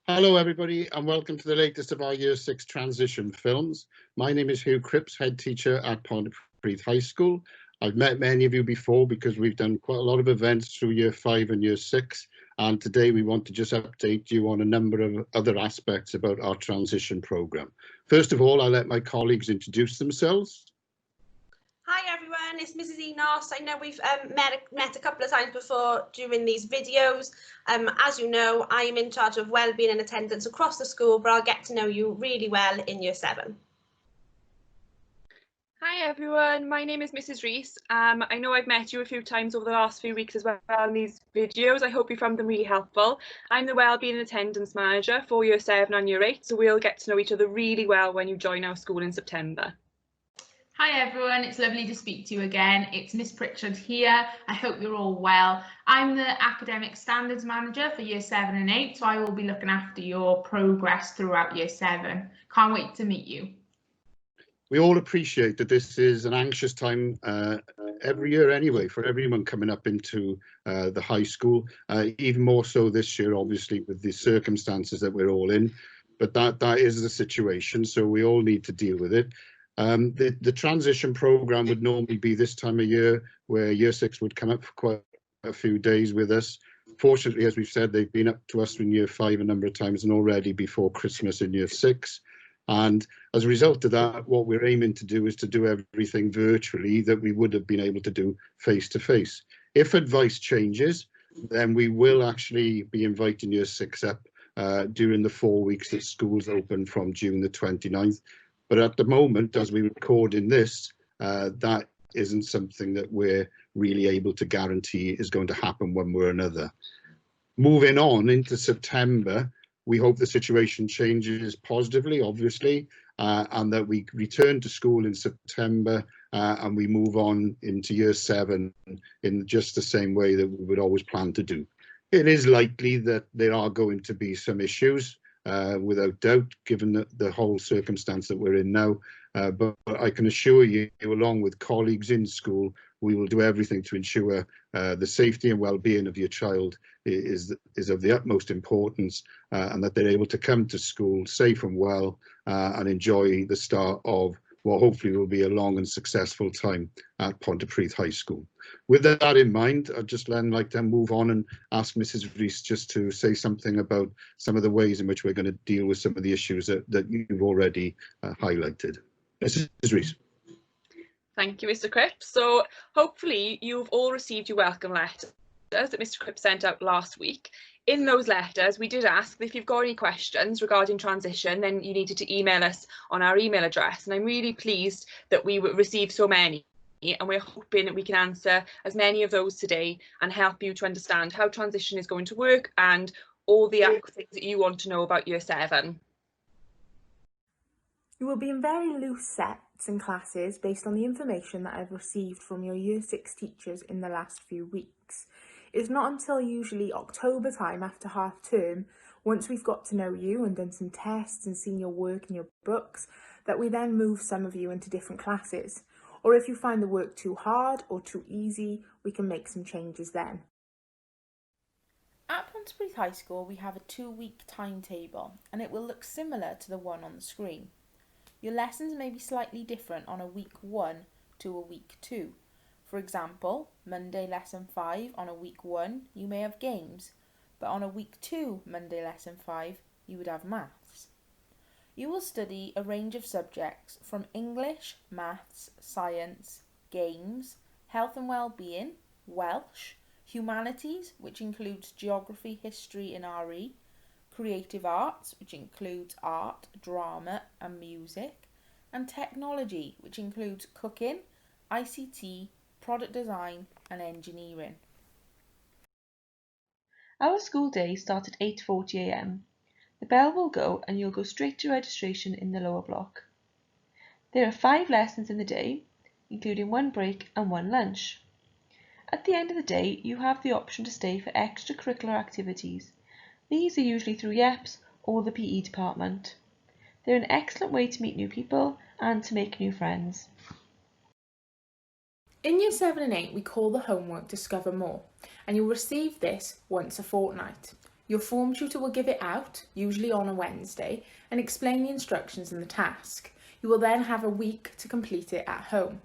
Hello everybody and welcome to the latest of our Year 6 transition films. My name is Hugh Cripps, head teacher at Pontypridd High School. I've met many of you before because we've done quite a lot of events through Year 5 and Year 6, and today we want to just update you on a number of other aspects about our transition programme. First of all, I'll let my colleagues introduce themselves. Hi everyone, it's Mrs. Enos. I know we've met a couple of times before during these videos. As you know, I am in charge of wellbeing and attendance across the school, but I'll get to know you really well in Year 7. Hi everyone, my name is Mrs. Rees. I know I've met you a few times over the last few weeks as well in these videos. I hope you found them really helpful. I'm the Wellbeing and Attendance Manager for Year 7 and Year 8, so we'll get to know each other really well when you join our school in September. Hi everyone, it's lovely to speak to you again. It's Miss Pritchard here. I hope you're all well. I'm the Academic Standards Manager for Year 7 and 8, so I will be looking after your progress throughout Year 7. Can't wait to meet you. We all appreciate that this is an anxious time every year anyway, for everyone coming up into the high school, even more so this year, obviously, with the circumstances that we're all in. But that is the situation, so we all need to deal with it. The transition programme would normally be this time of year, where Year 6 would come up for quite a few days with us. Fortunately, as we've said, they've been up to us in Year 5 a number of times and already before Christmas in Year 6. And as a result of that, what we're aiming to do is to do everything virtually that we would have been able to do face to face. If advice changes, then we will actually be inviting Year 6 up during the 4 weeks that school's open from June the 29th. But at the moment, as we record in this, that isn't something that we're really able to guarantee is going to happen one way or another. Moving on into September, we hope the situation changes positively, obviously, and that we return to school in September and we move on into Year 7 in just the same way that we would always plan to do. It is likely that there are going to be some issues, without doubt, given the whole circumstance that we're in now. But I can assure you, along with colleagues in school, we will do everything to ensure the safety and well-being of your child is of the utmost importance, and that they're able to come to school safe and well and enjoy the start of what hopefully will be a long and successful time at Pontypridd High School. With that in mind, I'd just then like to move on and ask Mrs. Rees just to say something about some of the ways in which we're going to deal with some of the issues that you've already highlighted. Mrs. Rees. Thank you, Mr. Cripps. So hopefully you've all received your welcome letters that Mr. Cripps sent out last week. In those letters, we did ask that if you've got any questions regarding transition, then you needed to email us on our email address. And I'm really pleased that we received so many, and we're hoping that we can answer as many of those today and help you to understand how transition is going to work and all the things that you want to know about Year 7. You will be in very loose sets and classes based on the information that I've received from your Year 6 teachers in the last few weeks. It's not until usually October time after half term, once we've got to know you and done some tests and seen your work and your books, that we then move some of you into different classes. Or if you find the work too hard or too easy, we can make some changes then. At Pontypridd High School, we have a 2-week timetable, and it will look similar to the one on the screen. Your lessons may be slightly different on a week 1 to a week 2. For example, Monday lesson 5 on a week 1, you may have games, but on a week 2 Monday lesson 5, you would have maths. You will study a range of subjects from English, maths, science, games, health and well-being, Welsh, humanities, which includes geography, history and RE, creative arts, which includes art, drama and music, and technology, which includes cooking, ICT, product design and engineering. Our school day starts at 8:40 a.m. The bell will go and you'll go straight to registration in the lower block. There are 5 lessons in the day, including 1 break and 1 lunch. At the end of the day, you have the option to stay for extracurricular activities. These are usually through YEPS or the PE department. They're an excellent way to meet new people and to make new friends. In Year 7 and 8, we call the homework Discover More, and you'll receive this once a fortnight. Your form tutor will give it out, usually on a Wednesday, and explain the instructions and the task. You will then have a week to complete it at home.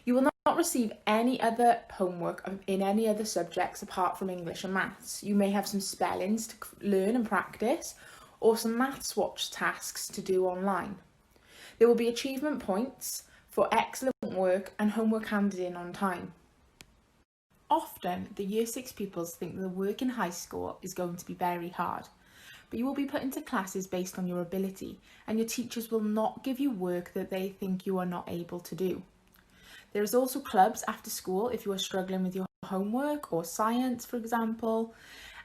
You will not receive any other homework in any other subjects apart from English and maths. You may have some spellings to learn and practice, or some maths watch tasks to do online. There will be achievement points for excellent work and homework handed in on time. Often, the Year 6 pupils think the work in high school is going to be very hard, but you will be put into classes based on your ability, and your teachers will not give you work that they think you are not able to do. There is also clubs after school if you are struggling with your homework or science, for example,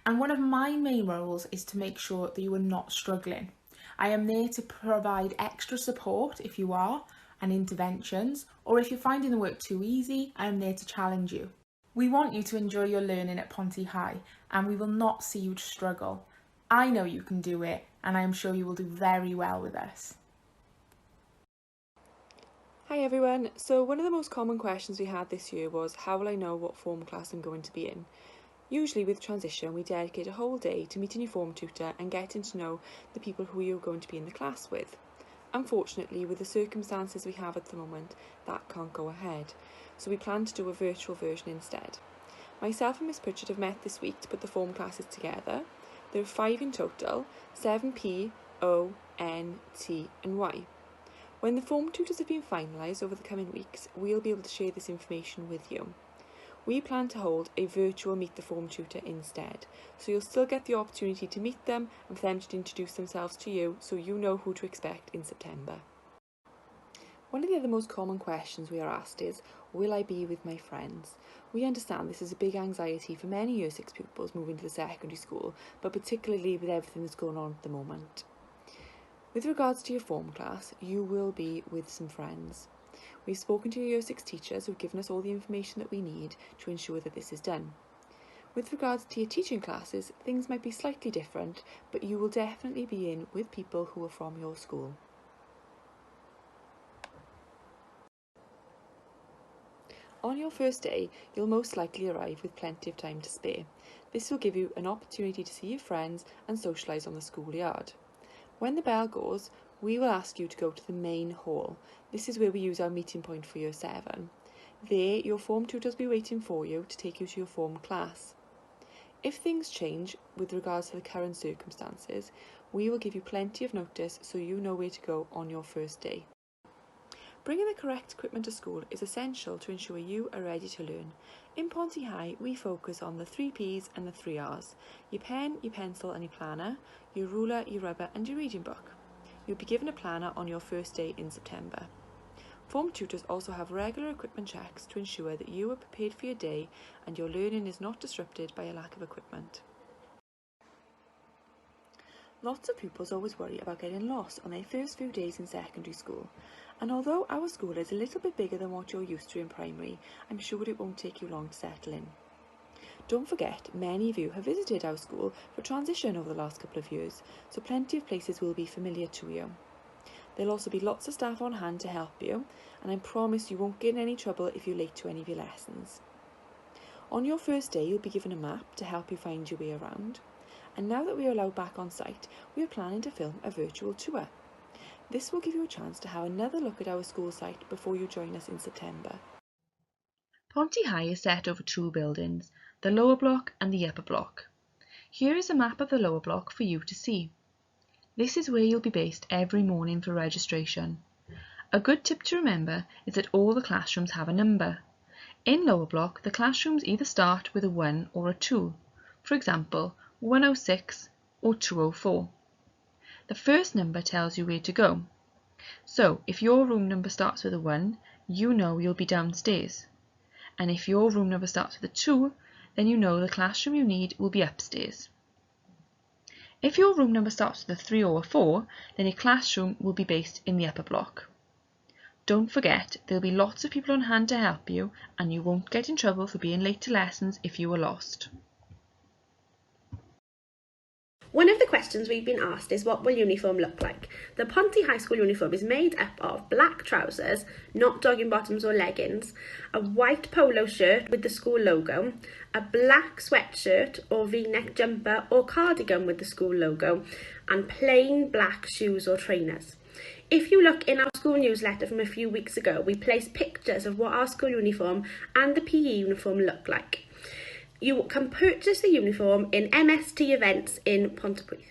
and one of my main roles is to make sure that you are not struggling. I am there to provide extra support if you are, and interventions, or if you're finding the work too easy, I am there to challenge you. We want you to enjoy your learning at Ponty High, and we will not see you struggle. I know you can do it, and I am sure you will do very well with us. Hi everyone, so one of the most common questions we had this year was, how will I know what form class I'm going to be in? Usually with transition we dedicate a whole day to meeting your form tutor and getting to know the people who you're going to be in the class with. Unfortunately, with the circumstances we have at the moment, that can't go ahead, so we plan to do a virtual version instead. Myself and Miss Pritchard have met this week to put the form classes together. There are 5 in total, 7 P, O, N, T and Y. When the form tutors have been finalised over the coming weeks, we'll be able to share this information with you. We plan to hold a virtual Meet the Form Tutor instead, so you'll still get the opportunity to meet them and for them to introduce themselves to you so you know who to expect in September. One of the other most common questions we are asked is, will I be with my friends? We understand this is a big anxiety for many Year 6 pupils moving to the secondary school, but particularly with everything that's going on at the moment. With regards to your form class, you will be with some friends. We've spoken to your Year 6 teachers who've given us all the information that we need to ensure that this is done. With regards to your teaching classes, things might be slightly different, but you will definitely be in with people who are from your school. On your first day, you'll most likely arrive with plenty of time to spare. This will give you an opportunity to see your friends and socialise on the schoolyard. When the bell goes, we will ask you to go to the main hall. This is where we use our meeting point for Year 7. There, your form tutors will be waiting for you to take you to your form class. If things change with regards to the current circumstances, we will give you plenty of notice so you know where to go on your first day. Bringing the correct equipment to school is essential to ensure you are ready to learn. In Ponty High, we focus on the 3 Ps and the 3 Rs. Your pen, your pencil and your planner, your ruler, your rubber and your reading book. You'll be given a planner on your first day in September. Form tutors also have regular equipment checks to ensure that you are prepared for your day and your learning is not disrupted by a lack of equipment. Lots of pupils always worry about getting lost on their first few days in secondary school, and although our school is a little bit bigger than what you're used to in primary, I'm sure it won't take you long to settle in. Don't forget, many of you have visited our school for transition over the last couple of years, so plenty of places will be familiar to you. There'll also be lots of staff on hand to help you, and I promise you won't get in any trouble if you're late to any of your lessons. On your first day, you'll be given a map to help you find your way around. And now that we are allowed back on site, we are planning to film a virtual tour. This will give you a chance to have another look at our school site before you join us in September. Ponty High is set over 2 buildings, the lower block and the upper block. Here is a map of the lower block for you to see. This is where you'll be based every morning for registration. A good tip to remember is that all the classrooms have a number. In lower block, the classrooms either start with a 1 or a 2. For example, 106 or 204. The first number tells you where to go. So if your room number starts with a 1, you know you'll be downstairs. And if your room number starts with a 2, then you know the classroom you need will be upstairs. If your room number starts with a 3 or a 4, then your classroom will be based in the upper block. Don't forget, there'll be lots of people on hand to help you, and you won't get in trouble for being late to lessons if you are lost. One of the questions we've been asked is, what will uniform look like? The Ponty High School uniform is made up of black trousers, not jogging bottoms or leggings, a white polo shirt with the school logo, a black sweatshirt or v-neck jumper or cardigan with the school logo, and plain black shoes or trainers. If you look in our school newsletter from a few weeks ago, we placed pictures of what our school uniform and the PE uniform look like. You can purchase the uniform in MST events in Pontypridd.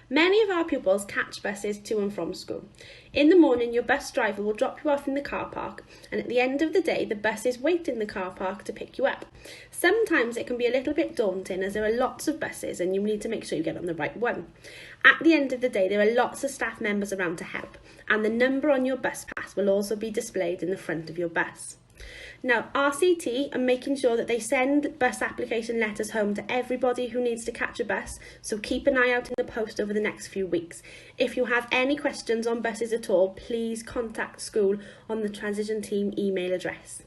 Many of our pupils catch buses to and from school. In the morning, your bus driver will drop you off in the car park, and at the end of the day, the buses wait in the car park to pick you up. Sometimes it can be a little bit daunting as there are lots of buses and you need to make sure you get on the right one. At the end of the day, there are lots of staff members around to help, and the number on your bus pass will also be displayed in the front of your bus. Now, RCT are making sure that they send bus application letters home to everybody who needs to catch a bus, so keep an eye out in the post over the next few weeks. If you have any questions on buses at all, please contact school on the transition team email address.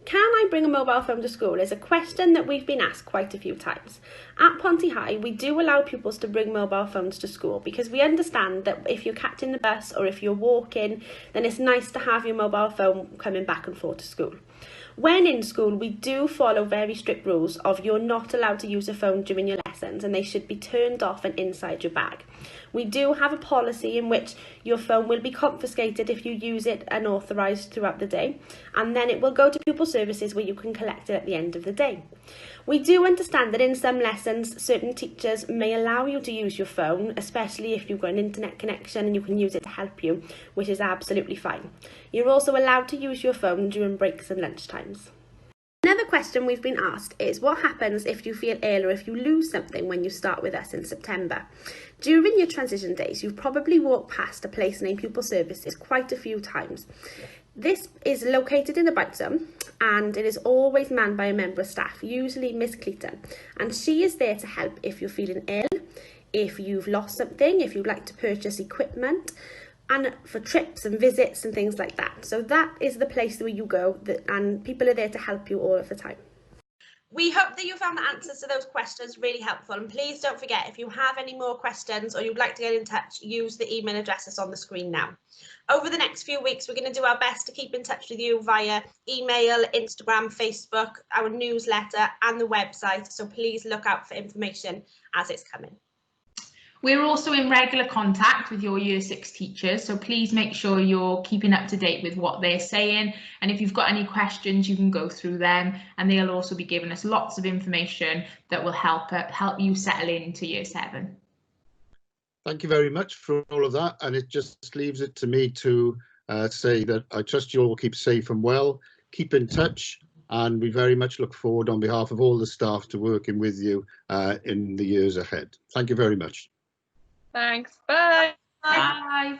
Can I bring a mobile phone to school is a question that we've been asked quite a few times. At Ponty High, we do allow pupils to bring mobile phones to school because we understand that if you're catching the bus or if you're walking, then it's nice to have your mobile phone coming back and forth to school. When in school, we do follow very strict rules of you're not allowed to use a phone during your lessons and they should be turned off and inside your bag. We do have a policy in which your phone will be confiscated if you use it unauthorised throughout the day, and then it will go to pupil services where you can collect it at the end of the day. We do understand that in some lessons, certain teachers may allow you to use your phone, especially if you've got an internet connection and you can use it to help you, which is absolutely fine. You're also allowed to use your phone during breaks and lunchtimes. Another question we've been asked is, what happens if you feel ill or if you lose something when you start with us in September? During your transition days, you've probably walked past a place named Pupil Services quite a few times. This is located in the Bite Zone and it is always manned by a member of staff, usually Miss Cleaton, and she is there to help if you're feeling ill, if you've lost something, if you'd like to purchase equipment, and for trips and visits and things like that. So that is the place where you go, and people are there to help you all of the time. We hope that you found the answers to those questions really helpful, and please don't forget, if you have any more questions or you'd like to get in touch, use the email addresses on the screen now. Over the next few weeks, we're going to do our best to keep in touch with you via email, Instagram, Facebook, our newsletter and the website, so please look out for information as it's coming. We're also in regular contact with your Year 6 teachers, so please make sure you're keeping up to date with what they're saying, and if you've got any questions you can go through them, and they'll also be giving us lots of information that will help you settle into Year 7. Thank you very much for all of that, and it just leaves it to me to say that I trust you all will keep safe and well, keep in touch, and we very much look forward on behalf of all the staff to working with you in the years ahead. Thank you very much. Thanks. Bye. Bye.